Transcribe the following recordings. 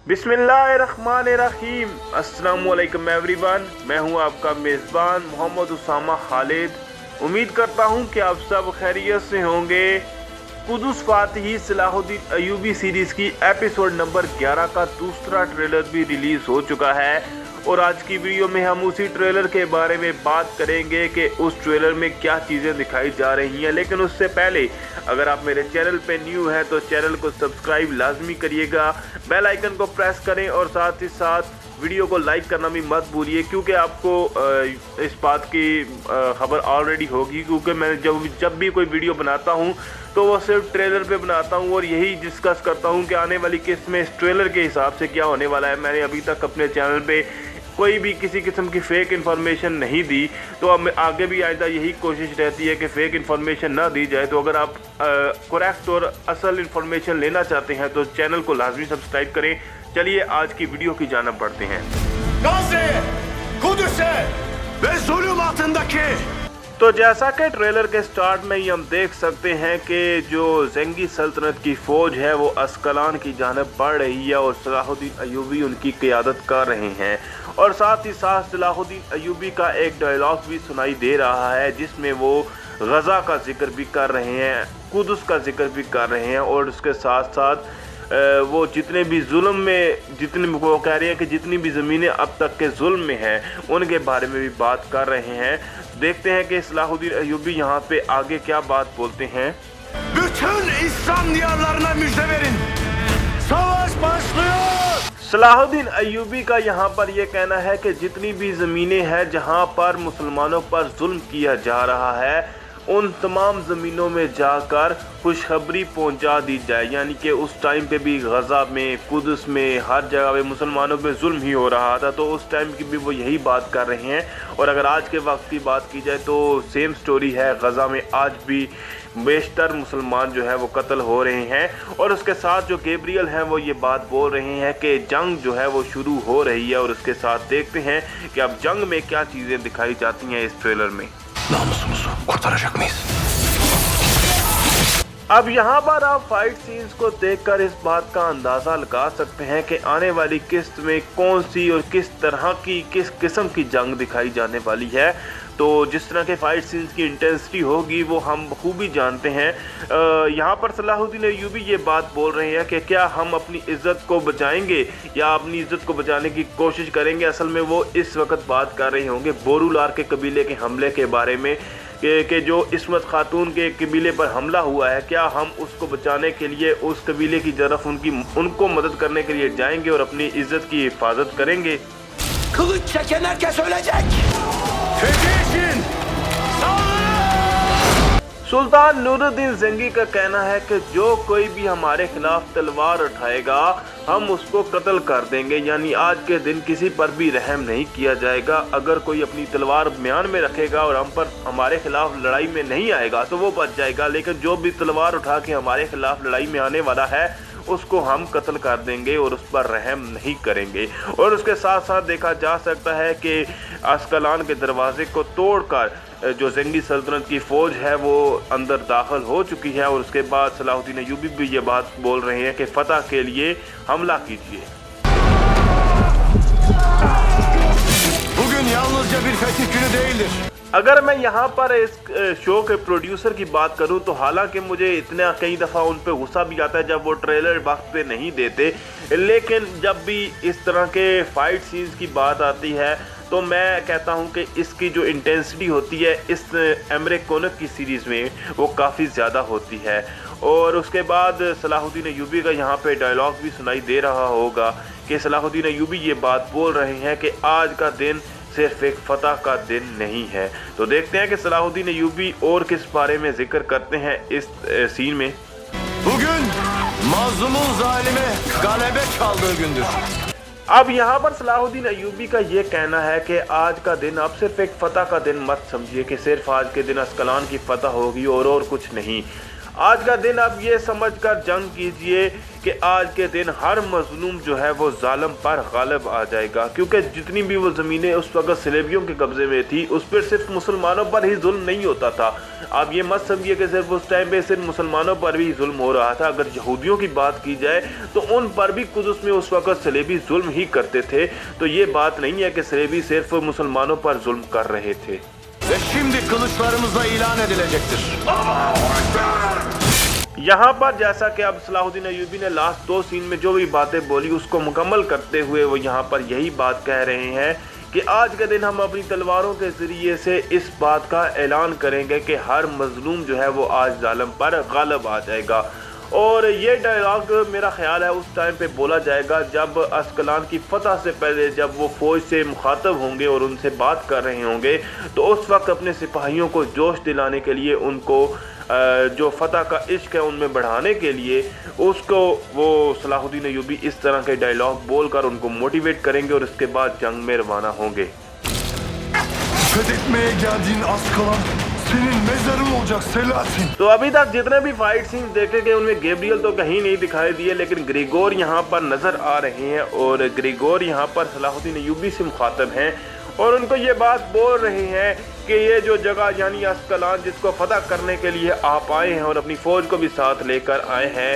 बिस्मिल्लाहिर्रहमानिर्रहीम। अस्सलाम वालेकुम एवरीवन। मैं हूं आपका मेज़बान मोहम्मद उसामा खालिद। उम्मीद करता हूं कि आप सब खैरियत से होंगे। कुदस फातिही सलाहुद्दीन अय्यूबी सीरीज़ की एपिसोड नंबर 11 का दूसरा ट्रेलर भी रिलीज़ हो चुका है और आज की वीडियो में हम उसी ट्रेलर के बारे में बात करेंगे कि उस ट्रेलर में क्या चीज़ें दिखाई जा रही हैं। लेकिन उससे पहले अगर आप मेरे चैनल पे न्यू हैं तो चैनल को सब्सक्राइब लाजमी करिएगा, बेल आइकन को प्रेस करें और साथ ही साथ वीडियो को लाइक करना भी मत भूलिए, क्योंकि आपको इस बात की खबर ऑलरेडी होगी, क्योंकि मैं जब भी कोई वीडियो बनाता हूं तो वो सिर्फ ट्रेलर पे बनाता हूं और यही डिस्कस करता हूं कि आने वाली किस्त में इस ट्रेलर के हिसाब से क्या होने वाला है। मैंने अभी तक अपने चैनल पे कोई भी किसी किस्म की फ़ेक इन्फॉर्मेशन नहीं दी, तो अब आगे भी आइंदा यही कोशिश रहती है कि फ़ेक इन्फॉर्मेशन ना दी जाए। तो अगर आप करेक्ट और असल इन्फॉर्मेशन लेना चाहते हैं तो चैनल को लाजमी सब्सक्राइब करें। चलिए आज की वीडियो की जानब बढ़ते हैं। तो जैसा कि ट्रेलर के स्टार्ट में ही हम देख सकते हैं कि जो ज़ंगी सल्तनत की फ़ौज है वो अस्कलान की जानब बढ़ रही है और सलाहुद्दीन अय्यूबी उनकी क़ियादत कर रहे हैं। और साथ ही साथ सलाहुद्दीन अय्यूबी का एक डायलॉग भी सुनाई दे रहा है जिसमें वो गज़ा का जिक्र भी कर रहे हैं, कुदस का जिक्र भी कर रहे हैं और उसके साथ साथ वो जितने भी जुल्म में वो कह रहे हैं कि जितनी भी ज़मीनें अब तक के जुल्म में हैं उनके बारे में भी बात कर रहे हैं। देखते हैं कि सलाहुद्दीन अय्यूबी यहाँ पे आगे क्या बात बोलते हैं। सलाहुद्दीन अय्यूबी का यहाँ पर यह कहना है कि जितनी भी ज़मीनें हैं जहाँ पर मुसलमानों पर जुल्म किया जा रहा है उन तमाम ज़मीनों में जाकर खुशखबरी पहुंचा दी जाए, यानी कि उस टाइम पे भी गज़ा में, कुदस में, हर जगह पे मुसलमानों पे जुल्म ही हो रहा था, तो उस टाइम की भी वो यही बात कर रहे हैं। और अगर आज के वक्त की बात की जाए तो सेम स्टोरी है, गज़ा में आज भी बेशतर मुसलमान जो है वो कत्ल हो रहे हैं। और उसके साथ जो गैब्रियल हैं वो ये बात बोल रहे हैं कि जंग जो है वो शुरू हो रही है। और उसके साथ देखते हैं कि अब जंग में क्या चीज़ें दिखाई जाती हैं इस ट्रेलर में। अब यहाँ पर आप फाइट सीन्स को देखकर इस बात का अंदाज़ा लगा सकते हैं कि आने वाली किस्त में कौन सी और किस तरह की, किस किस्म की जंग दिखाई जाने वाली है। तो जिस तरह के फाइट सीन्स की इंटेंसिटी होगी वो हम बखूबी जानते हैं। यहाँ पर सलाहुद्दीन अय्यूबी ये बात बोल रहे हैं कि क्या हम अपनी इज़्ज़त को बचाएंगे या अपनी इज़्ज़त को बचाने की कोशिश करेंगे। असल में वो इस वक्त बात कर रहे होंगे बोरूलार के कबीले के हमले के बारे में कि जो इस्मत खातून के कबीले पर हमला हुआ है, क्या हम उसको बचाने के लिए उस कबीले की तरफ उनको मदद करने के लिए जाएंगे और अपनी इज़्ज़त की हिफाजत करेंगे। सुल्तान नूरुद्दीन ज़ंगी का कहना है कि जो कोई भी हमारे खिलाफ तलवार उठाएगा हम उसको कत्ल कर देंगे, यानी आज के दिन किसी पर भी रहम नहीं किया जाएगा। अगर कोई अपनी तलवार म्यान में रखेगा और हमारे खिलाफ लड़ाई में नहीं आएगा तो वो बच जाएगा, लेकिन जो भी तलवार उठा के हमारे खिलाफ लड़ाई में आने वाला है उसको हम कत्ल कर देंगे और उस पर रहम नहीं करेंगे। और उसके साथ साथ देखा जा सकता है कि अस्कलान के दरवाजे को तोड़कर जो ज़ंगी सल्तनत की फ़ौज है वो अंदर दाखिल हो चुकी है। और उसके बाद सलाहुद्दीन अय्यूबी भी ये बात बोल रहे हैं कि फ़तह के लिए हमला कीजिए। अगर मैं यहाँ पर इस शो के प्रोड्यूसर की बात करूँ तो हालांकि मुझे इतना कई दफ़ा उन पे गुस्सा भी आता है जब वो ट्रेलर वक्त पे नहीं देते, लेकिन जब भी इस तरह के फ़ाइट सीन्स की बात आती है तो मैं कहता हूं कि इसकी जो इंटेंसिटी होती है इस एमरे कोनक की सीरीज़ में वो काफ़ी ज़्यादा होती है। और उसके बाद सलाहुद्दीन अय्यूबी का यहाँ पे डायलॉग भी सुनाई दे रहा होगा कि सलाहुद्दीन अय्यूबी ये बात बोल रहे हैं कि आज का दिन सिर्फ एक फ़तह का दिन नहीं है। तो देखते हैं कि सलाहुद्दीन अय्यूबी और किस बारे में जिक्र करते हैं इस सीन में। अब यहाँ पर सलाहुद्दीन अय्यूबी का ये कहना है कि आज का दिन आप सिर्फ एक फ़तह का दिन मत समझिए कि सिर्फ आज के दिन अस्कलान की फ़तह होगी और कुछ नहीं। आज का दिन आप ये समझकर जंग कीजिए कि आज के दिन हर मजलूम जो है वो जालिम पर गालिब आ जाएगा, क्योंकि जितनी भी वो ज़मीनें उस वक्त सलेबियों के कब्ज़े में थी उस पर सिर्फ मुसलमानों पर ही जुल्म नहीं होता था। आप ये मत समझिए कि सिर्फ उस टाइम पे सिर्फ मुसलमानों पर भी जुल्म हो रहा था। अगर यहूदियों की बात की जाए तो उन पर भी कुदस में उस वक्त सलेबी जुल्म ही करते थे। तो ये बात नहीं है कि सलेबी सिर्फ मुसलमानों पर जुल्म कर रहे थे। Ve şimdi kılıçlarımızla ilan edilecektir. यहाँ पर जैसा कि अब सलाहुद्दीन अय्यूबी ने लास्ट 2 सीन में जो भी बातें बोली उसको मुकम्मल करते हुए वो यहाँ पर यही बात कह रहे हैं कि आज के दिन हम अपनी तलवारों के ज़रिए से इस बात का ऐलान करेंगे कि हर मजलूम जो है वो आज जालिम पर गालिब आ जाएगा। और ये डायलॉग मेरा ख्याल है उस टाइम पे बोला जाएगा जब अस्कलान की फतह से पहले, जब वो फ़ौज से मुखातब होंगे और उनसे बात कर रहे होंगे, तो उस वक्त अपने सिपाहियों को जोश दिलाने के लिए, उनको जो फतह का इश्क है उनमें बढ़ाने के लिए, उसको वो सलाहुद्दीन अय्यूबी इस तरह के डायलॉग बोलकर उनको मोटिवेट करेंगे और उसके बाद जंग में रवाना होंगे। Fethetmeye geldiğin Askalan senin mezarın olacak Selahattin। तो अभी तक जितने भी फाइट सीन्स देखे गए उनमें गैब्रियल तो कहीं नहीं दिखाई दिए, लेकिन ग्रेगोर यहाँ पर नजर आ रहे हैं और ग्रेगोर यहाँ पर सलाहुद्दीन अय्यूबी से मुखातब हैं और उनको ये बात बोल रहे हैं कि ये जो जगह यानी अस्कलान जिसको फतह करने के लिए आप आए हैं और अपनी फ़ौज को भी साथ लेकर आए हैं,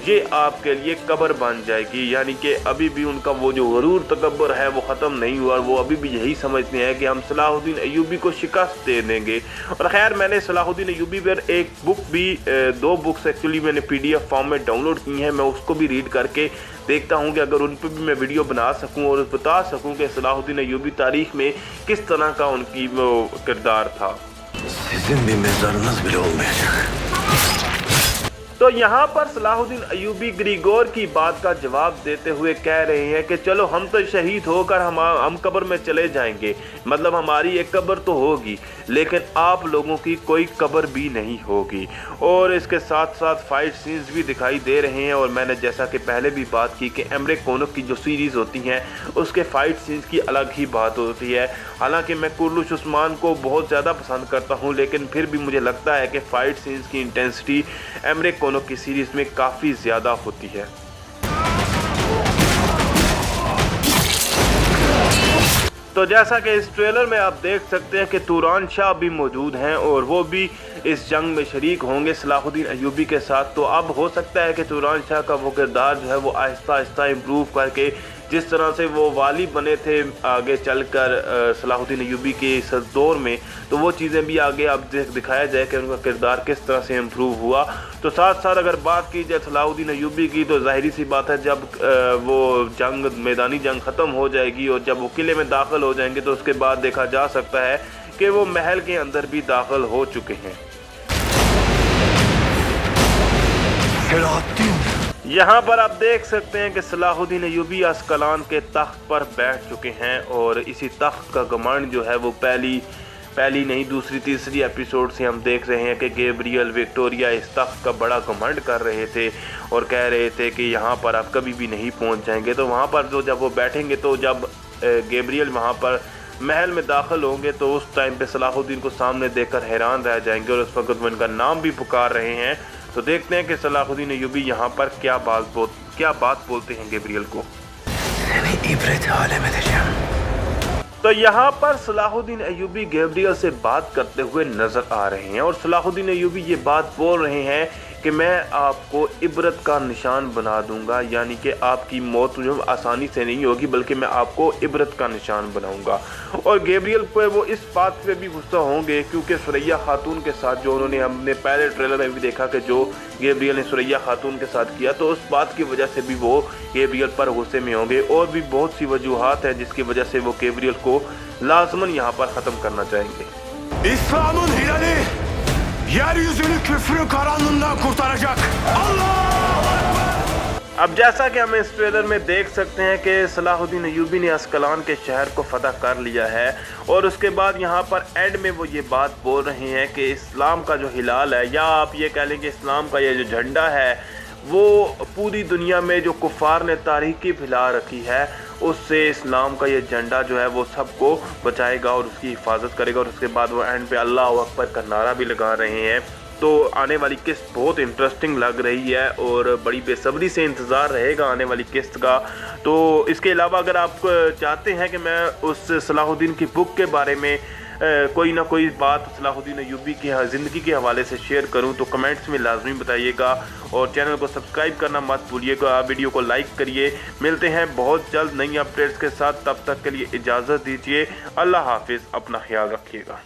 ये आपके लिए कब्र बन जाएगी। यानी कि अभी भी उनका वो जो गरूर तकब्बर है वो ख़त्म नहीं हुआ और वो अभी भी यही समझते हैं कि हम सलाहुद्दीन अय्यूबी को शिकस्त दे देंगे। और खैर मैंने सलाहुद्दीन अय्यूबी पर एक बुक भी 2 बुक्स एक्चुअली मैंने PDF फॉर्म में डाउनलोड की हैं। मैं उसको भी रीड करके देखता हूँ कि अगर उन पर भी मैं वीडियो बना सकूँ और बता सकूँ कि सलाहुद्दीन अय्यूबी तारीख़ में किस तरह का उनकी वो किरदार था। Sizin bir mezarınız bile olmayacak। तो यहाँ पर सलाहुद्दीन अय्यूबी ग्रेगोर की बात का जवाब देते हुए कह रहे हैं कि चलो हम तो शहीद होकर हम कब्र में चले जाएंगे, मतलब हमारी एक कब्र तो होगी लेकिन आप लोगों की कोई कब्र भी नहीं होगी। और इसके साथ साथ फाइट सीन्स भी दिखाई दे रहे हैं और मैंने जैसा कि पहले भी बात की कि एमरे कोनक की जो सीरीज़ होती हैं उसके फ़ाइट सीन्स की अलग ही बात होती है। हालांकि मैं कुर्लुश उस्मान को बहुत ज़्यादा पसंद करता हूं, लेकिन फिर भी मुझे लगता है कि फ़ाइट सीन्स की इंटेंसिटी एमरे कोनक की सीरीज़ में काफ़ी ज़्यादा होती है। तो जैसा कि इस ट्रेलर में आप देख सकते हैं कि तुरान शाह भी मौजूद हैं और वो भी इस जंग में शरीक होंगे सलाहुद्दीन अय्यूबी के साथ। तो अब हो सकता है कि तुरान शाह का वो किरदार जो है वो आहिस्ता आहिस्ता इम्प्रूव करके, जिस तरह से वो वाली बने थे आगे चलकर सलाहुद्दीन अय्यूबी के इस दौर में, तो वो चीज़ें भी आगे अब दिखाया जाए कि उनका किरदार किस तरह से इम्प्रूव हुआ। तो साथ साथ अगर बात की जाए सलाहुद्दीन अय्यूबी की, तो ज़ाहिरी सी बात है जब वो जंग मैदानी जंग ख़त्म हो जाएगी और जब वो किले में दाखिल हो जाएंगे तो उसके बाद देखा जा सकता है कि वो महल के अंदर भी दाखिल हो चुके हैं। यहाँ पर आप देख सकते हैं कि सलाहुद्दीन अय्यूबी अस्कलान के तख्त पर बैठ चुके हैं और इसी तख्त का घमंड जो है वो पहली नहीं दूसरी तीसरी एपिसोड से हम देख रहे हैं कि गैब्रियल विक्टोरिया इस तख्त का बड़ा घमंड कर रहे थे और कह रहे थे कि यहाँ पर आप कभी भी नहीं पहुँच जाएंगे। तो वहाँ पर जो जब वो बैठेंगे तो जब गैब्रियल वहाँ पर महल में दाखिल होंगे तो उस टाइम पे सलाहुद्दीन को सामने देखकर हैरान रह जाएंगे और उस वक्त वो इनका नाम भी पुकार रहे हैं। तो देखते हैं कि सलाहुद्दीन अय्यूबी यहाँ पर क्या बात बोलते हैं गैब्रियल को। तो यहाँ पर सलाहुद्दीन अय्यूबी गैब्रियल से बात करते हुए नजर आ रहे हैं और सलाहुद्दीन अय्यूबी ये बात बोल रहे हैं कि मैं आपको इबरत का निशान बना दूंगा, यानी कि आपकी मौत जो आसानी से नहीं होगी बल्कि मैं आपको इबरत का निशान बनाऊंगा। और गैब्रियल पे वो इस बात पे भी गुस्सा होंगे क्योंकि सुरैया खातून के साथ जो उन्होंने हमने पहले ट्रेलर में भी देखा कि जो गैब्रियल ने सुरैया खातून के साथ किया, तो उस बात की वजह से भी वो गैब्रियल पर गुस्से में होंगे। और भी बहुत सी वजूहात हैं जिसकी वजह से वो गैब्रियल को लाजमन यहाँ पर ख़त्म करना चाहेंगे। İslam'ın hilali yeryüzünü küfrün karanlığından kurtaracak। अब जैसा कि हम इस ट्रेलर में देख सकते हैं कि सलाहुद्दीन अय्यूबी ने अस्कलान के शहर को फतह कर लिया है और उसके बाद यहाँ पर एंड में वो ये बात बोल रहे हैं कि इस्लाम का जो हिलाल है, या आप ये कह लें कि इस्लाम का ये जो झंडा है, वो पूरी दुनिया में जो कुफ़ार ने तारीकी फैला रखी है उससे इस्लाम का ये झंडा जो है वो सबको बचाएगा और उसकी हिफाजत करेगा। और उसके बाद वो एंड पे अल्लाह अकबर का नारा भी लगा रहे हैं तो आने वाली किस्त बहुत इंटरेस्टिंग लग रही है और बड़ी बेसब्री से इंतज़ार रहेगा आने वाली किस्त का। तो इसके अलावा अगर आप चाहते हैं कि मैं उस सलाहुद्दीन की बुक के बारे में कोई ना कोई बात सलाहुद्दीन अय्यूबी की ज़िंदगी के हवाले से शेयर करूं तो कमेंट्स में लाजमी बताइएगा और चैनल को सब्सक्राइब करना मत भूलिएगा। वीडियो को लाइक करिए। मिलते हैं बहुत जल्द नई अपडेट्स के साथ, तब तक के लिए इजाज़त दीजिए। अल्लाह हाफिज़, अपना ख्याल रखिएगा।